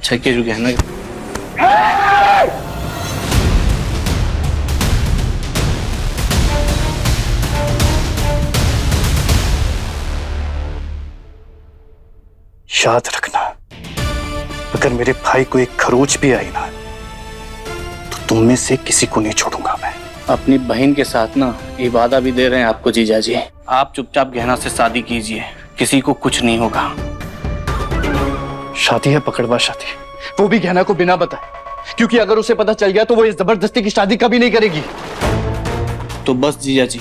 अच्छा किया जो गहना याद रखना, अगर मेरे भाई को एक खरोच भी आई ना तो तुम में से किसी को नहीं छोड़ूंगा मैं। अपनी बहन के साथ ना ये वादा भी दे रहे हैं आपको जीजा जी, आप चुपचाप गहना से शादी कीजिए, किसी को कुछ नहीं होगा। शादी है पकड़वा शादी, वो भी गहना को बिना बताए, क्योंकि अगर उसे पता चल गया तो वो इस जबरदस्ती की शादी कभी नहीं करेगी। तो बस जीजा जी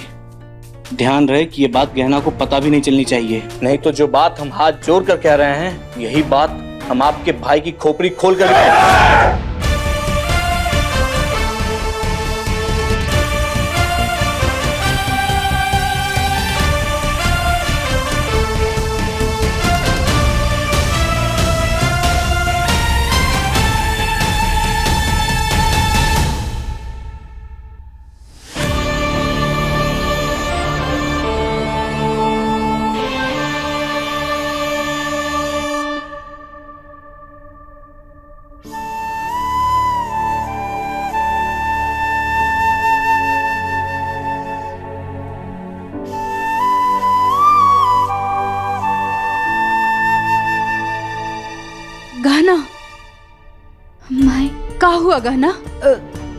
ध्यान रहे कि ये बात गहना को पता भी नहीं चलनी चाहिए, नहीं तो जो बात हम हाथ जोड़ कर कह रहे हैं यही बात हम आपके भाई की खोपड़ी खोल कर गहना माई का हुआ गहना?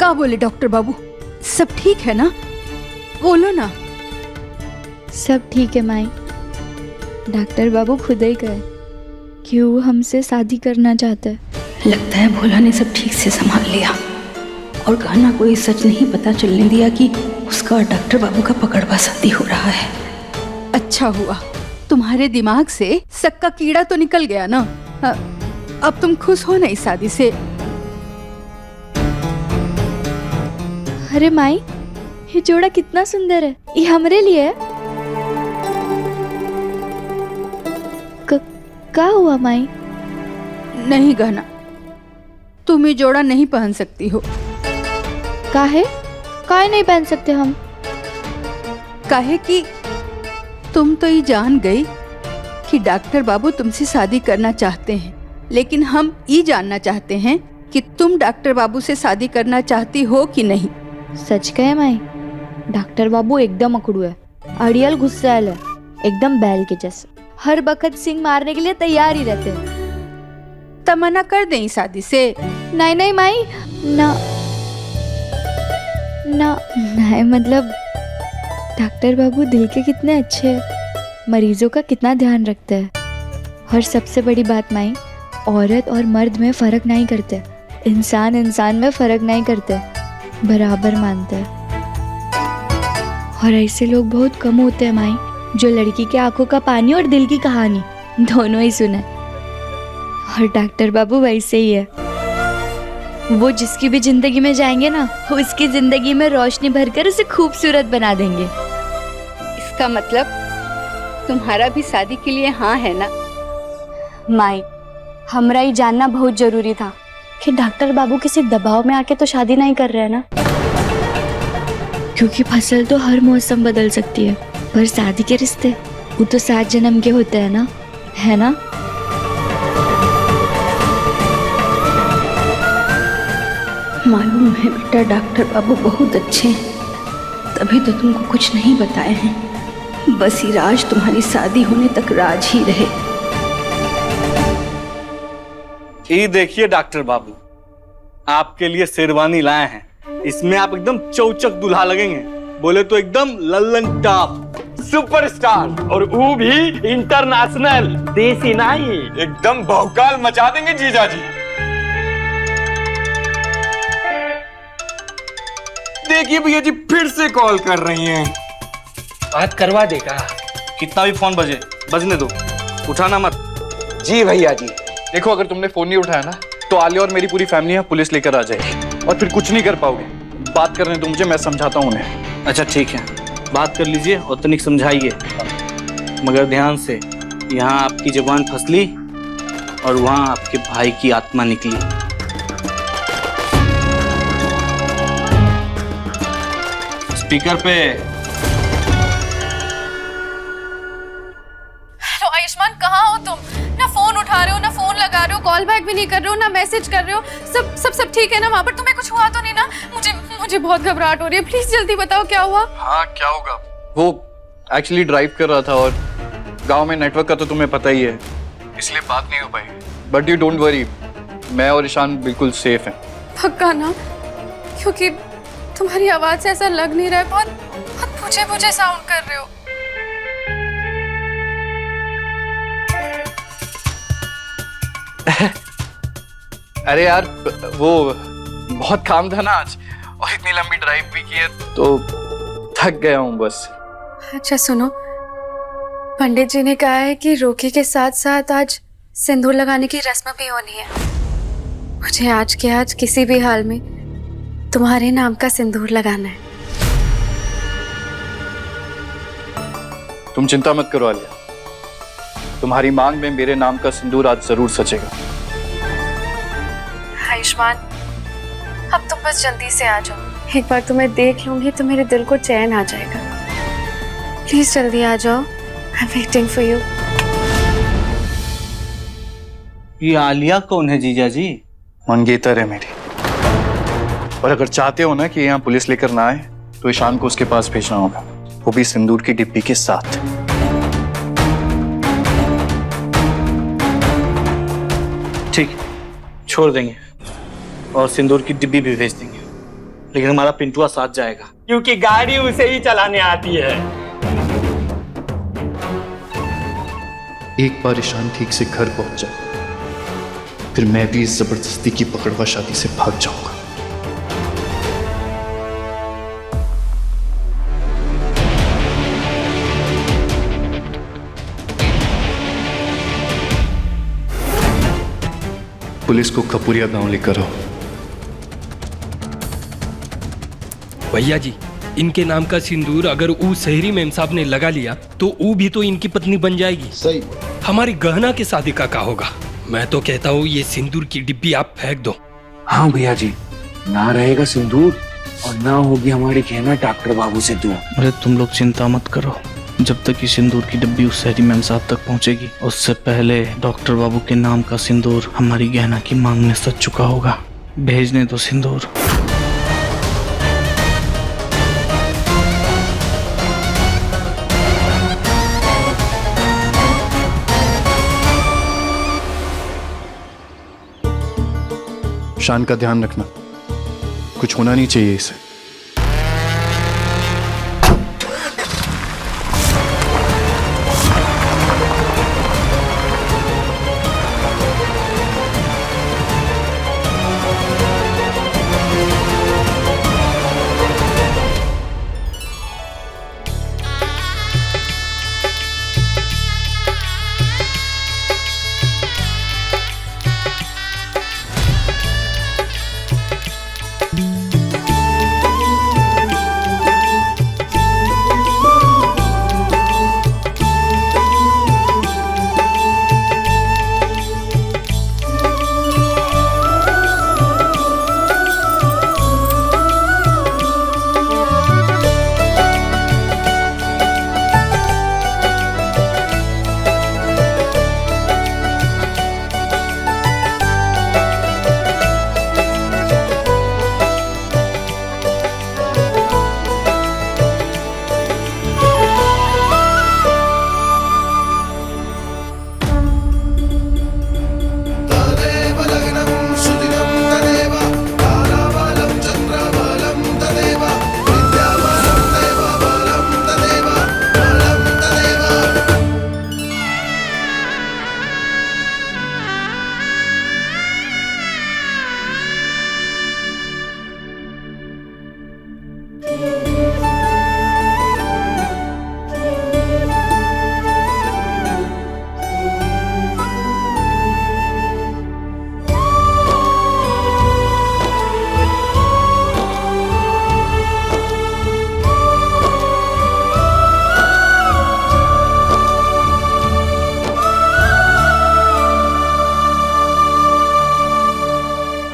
का बोले डॉक्टर बाबू? सब ठीक है ना? बोलो ना। सब ठीक है माई, डॉक्टर बाबू खुद ही कहे कि वो हमसे शादी करना चाहता है। लगता है भोला ने सब ठीक से संभाल लिया और गहना को ये सच नहीं पता चलने दिया कि उसका और डॉक्टर बाबू का पकड़वा शादी हो रहा है। अच्छा हुआ, तुम्हारे दिमाग से शक का कीड़ा तो निकल गया ना। अब तुम खुश हो ना इस शादी से? अरे माई, ये जोड़ा कितना सुंदर है, ये हमरे लिए है। क्या हुआ माई? नहीं गहना, तुम ये जोड़ा नहीं पहन सकती हो। काहे? काहे नहीं पहन सकते हम? काहे कि तुम तो ये जान गई कि डॉक्टर बाबू तुमसे शादी करना चाहते हैं, लेकिन हम ये जानना चाहते हैं कि तुम डॉक्टर बाबू से शादी करना चाहती हो कि नहीं। सच कहे माई, डॉक्टर बाबू एकदम अकड़ू है, अड़ियल गुस्सैल है, एकदम बैल के जैसे, हर बखत सिंह मारने के लिए तैयार ही रहते हैं। तमन्ना कर दें शादी से? नहीं नहीं माई, ना ना नहीं, मतलब डॉक्टर बाबू दिल के कितने अच्छे हैं, मरीजों का कितना ध्यान रखते हैं। और सबसे बड़ी बात माई, औरत और मर्द में फर्क नहीं करते, इंसान इंसान में फर्क नहीं करते, बराबर मानते हैं। और ऐसे लोग बहुत कम होते हैं माई, जो लड़की के आंखों का पानी और दिल की कहानी दोनों ही सुने। और डॉक्टर बाबू वैसे ही है, वो जिसकी भी जिंदगी में जाएंगे ना, उसकी जिंदगी में रोशनी भरकर उसे खूबसूरत बना देंगे। इसका मतलब तुम्हारा भी शादी के लिए हाँ है ना? माई, हमरा ही जानना बहुत जरूरी था कि डॉक्टर बाबू किसी दबाव में आके तो शादी नहीं कर रहे हैं ना, क्योंकि फसल तो हर मौसम बदल सकती है, पर शादी के रिश्ते वो तो 7 जन्म के होते हैं ना, है ना? मालूम है बेटा, डॉक्टर बाबू बहुत अच्छे हैं, तभी तो तुमको कुछ नहीं बताए हैं। बस ये राज तुम्हारी शादी होने तक राज ही रहे। ये देखिए डॉक्टर बाबू, आपके लिए शेरवानी लाए हैं, इसमें आप एकदम चौचक दूल्हा लगेंगे, बोले तो एकदम लल्लन टॉप सुपरस्टार, और वो भी इंटरनेशनल, देसी नहीं, एकदम भौकाल मचा देंगे जीजा जी। देखिए भैया जी फिर से कॉल कर रही हैं। बात करवा देगा? कितना भी फोन बजे बजने दो, उठाना मत। जी भैया जी। देखो, अगर तुमने फोन नहीं उठाया ना तो आलिया और मेरी पूरी फैमिली यहाँ पुलिस लेकर आ जाएगी और फिर कुछ नहीं कर पाओगे। बात करने दो मुझे, मैं समझाता हूँ उन्हें। अच्छा ठीक है, बात कर लीजिए और तनिक समझाइए, मगर ध्यान से। यहाँ आपकी जुबान फसली और वहाँ आपके भाई की आत्मा निकली। स्पीकर पे। आयुष्मान, कहाँ हो तुम? ना फोन उठा रहे हो ना फोन लगा रहे हो, कॉल बैक भी नहीं कर रहे हो, ना मैसेज कर रहे हो। सब सब सब ठीक है ना वहाँ पर? तुम्हें कुछ हुआ तो नहीं ना? मुझे बहुत घबराहट हो रही है, प्लीज जल्दी बताओ क्या हुआ। हाँ क्या होगा, वो एक्चुअली ड्राइव कर रहा था और गांव में नेटवर्क का तो तुम्हें पता ही है, इसलिए बात नहीं हो पाई। बट यू डोंट वरी, मैं और ईशान बिल्कुल सेफ हैं। पक्का ना? क्योंकि तुम्हारी आवाज से ऐसा लग नहीं रहा है, बहुत बहुत पूछे पूछे साउंड कर रहे हो। अरे यार वो बहुत काम था ना आज, और इतनी लंबी ड्राइव भी की है तो थक गया हूँ बस। अच्छा सुनो, पंडित जी ने कहा है कि रोकी के साथ साथ आज सिंदूर लगाने की रस्म भी होनी है। मुझे आज के आज किसी भी हाल में तुम्हारे नाम का सिंदूर लगाना है। तुम चिंता मत करो आलिया, तुम्हारी मांग में मेरे नाम का सिंदूर आज जरूर सचेगा। आयुष्मान, अब तुम बस जल्दी से आ जाओ, एक बार तुम्हें देख लूंगी तो मेरे दिल को चैन आ जाएगा। प्लीज जल्दी आ जाओ, I am waiting for you. ये आलिया कौन है जीजा जी? मंगेतर है मेरी, और अगर चाहते हो ना कि यहाँ पुलिस लेकर ना आए तो ईशान को उसके पास भेजना होगा, वो भी सिंदूर की डिब्बी के साथ। ठीक, छोड़ देंगे और सिंदूर की डिब्बी भी भेज देंगे, लेकिन हमारा पिंटुआ साथ जाएगा। क्योंकि गाड़ी उसे ही चलाने आती है। एक बार ईशान ठीक से घर पहुंच जाए, फिर मैं भी इस जबरदस्ती की पकड़वा शादी से भाग जाऊंगा। पुलिस को खपुरिया गांव लेकर आओ। भैया जी, इनके नाम का सिंदूर अगर ऊ शहरी मेम साहब ने लगा लिया तो ऊ भी तो इनकी पत्नी बन जाएगी। सही। हमारी गहना की शादी का क्या होगा? मैं तो कहता हूँ ये सिंदूर की डिब्बी आप फेंक दो। हाँ भैया जी, ना रहेगा सिंदूर और ना होगी हमारी गहना डॉक्टर बाबू से दूर। अरे तुम लोग चिंता मत करो, जब तक ये सिंदूर की डिब्बी उस शहरी मैम साहब तक पहुंचेगी उससे पहले डॉक्टर बाबू के नाम का सिंदूर हमारी गहना की मांग में सच चुका होगा। भेजने दो सिंदूर। शान का ध्यान रखना, कुछ होना नहीं चाहिए इसे।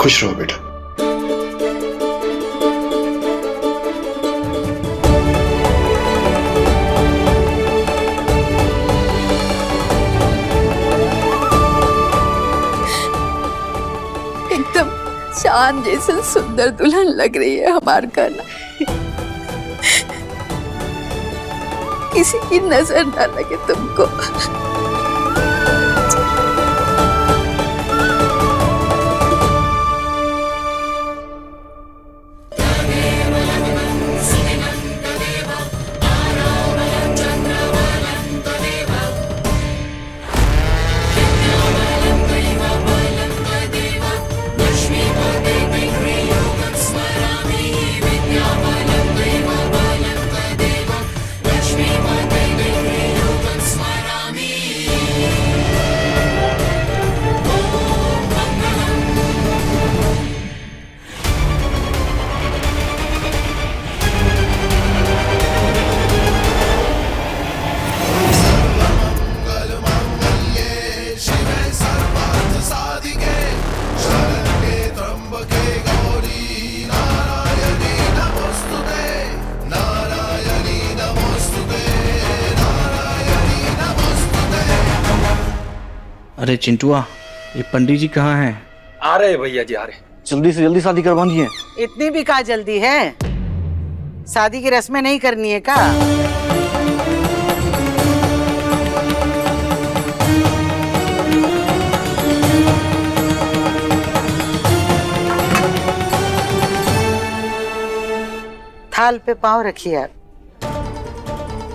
खुश रहो बेटा। चांद जैसे सुंदर दुल्हन लग रही है हमार काना। किसी की नजर ना लगे तुमको। अरे चिंटुआ, ये पंडित जी कहाँ हैं? आ रहे भैया जी, आ रहे। जल्दी से जल्दी शादी करवा दिए। इतनी भी क्या जल्दी है? शादी की रस्में नहीं करनी है क्या? थाल पे पाँव रखिए आप।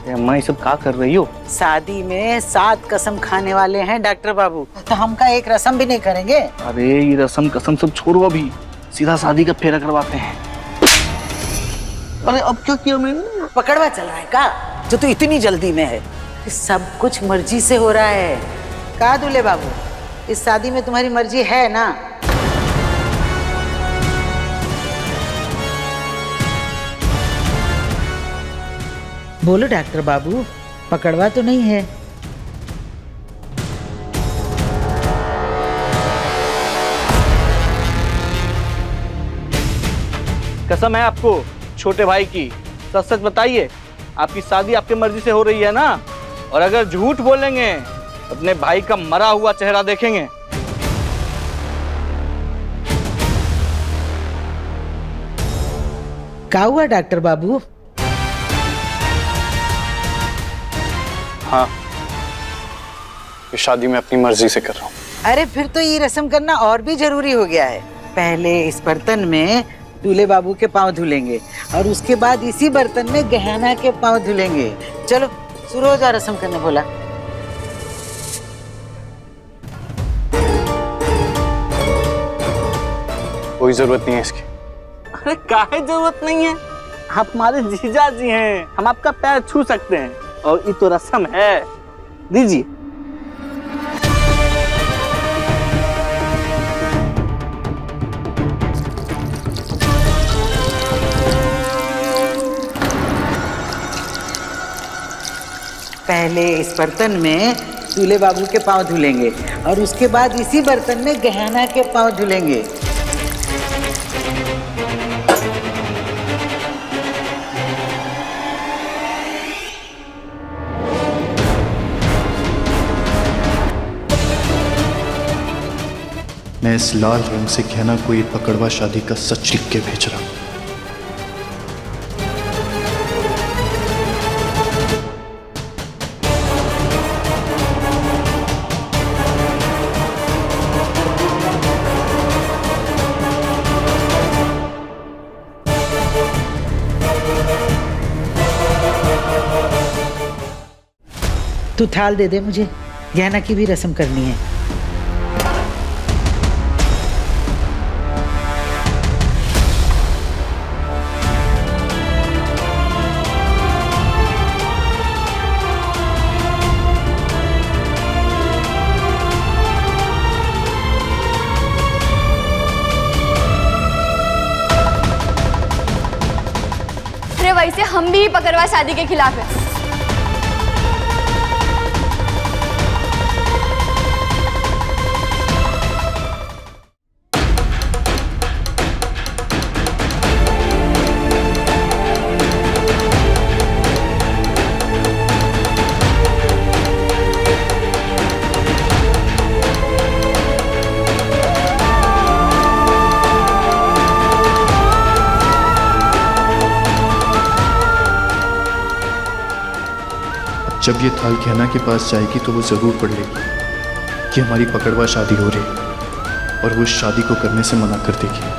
अम्मा ये सब क्या कर रही हो? शादी में 7 कसम खाने वाले हैं डॉक्टर बाबू, तो हम का एक रस्म भी नहीं करेंगे? अरे ये रस्म कसम सब छोड़ो, अभी सीधा शादी का फेरा करवाते हैं। अरे अब क्या किया मैंने? पकड़वा चल रहा है का जो तू इतनी जल्दी में है? सब कुछ मर्जी से हो रहा है का दूल्हे बाबू? इस शादी में तुम्हारी मर्जी है ना? बोलो डॉक्टर बाबू, पकड़वा तो नहीं है? कसम है आपको छोटे भाई की, सच सच बताइए, आपकी शादी आपकी मर्जी से हो रही है ना? और अगर झूठ बोलेंगे अपने भाई का मरा हुआ चेहरा देखेंगे। क्या हुआ डॉक्टर बाबू? हाँ, ये शादी मैं अपनी मर्जी से कर रहा हूँ। अरे फिर तो ये रस्म करना और भी जरूरी हो गया है। पहले इस बर्तन में दूल्हे बाबू के पांव धुलेंगे और उसके बाद इसी बर्तन में गहना के पांव धुलेंगे। चलो शुरू हो जा रस्म करने। बोला कोई जरूरत नहीं है इसकी। अरे काहे जरूरत नहीं है? आप हमारे जीजा जी हैं, हम आपका पैर छू सकते हैं और ये तो रस्म है। दीजिए। पहले इस बर्तन में दूल्हे बाबू के पांव धुलेंगे और उसके बाद इसी बर्तन में गहना के पांव धुलेंगे। मैं इस लाल रंग से गहना को ये पकड़वा शादी का सच लिख के भेज रहा हूं। तू थाल दे दे मुझे, गहना की भी रस्म करनी है। अरे वैसे हम भी पकड़वा शादी के खिलाफ है। जब ये थाल गहना के पास जाएगी तो वो ज़रूर पढ़ लेगी कि हमारी पकड़वा शादी हो रही, और वो इस शादी को करने से मना कर देगी।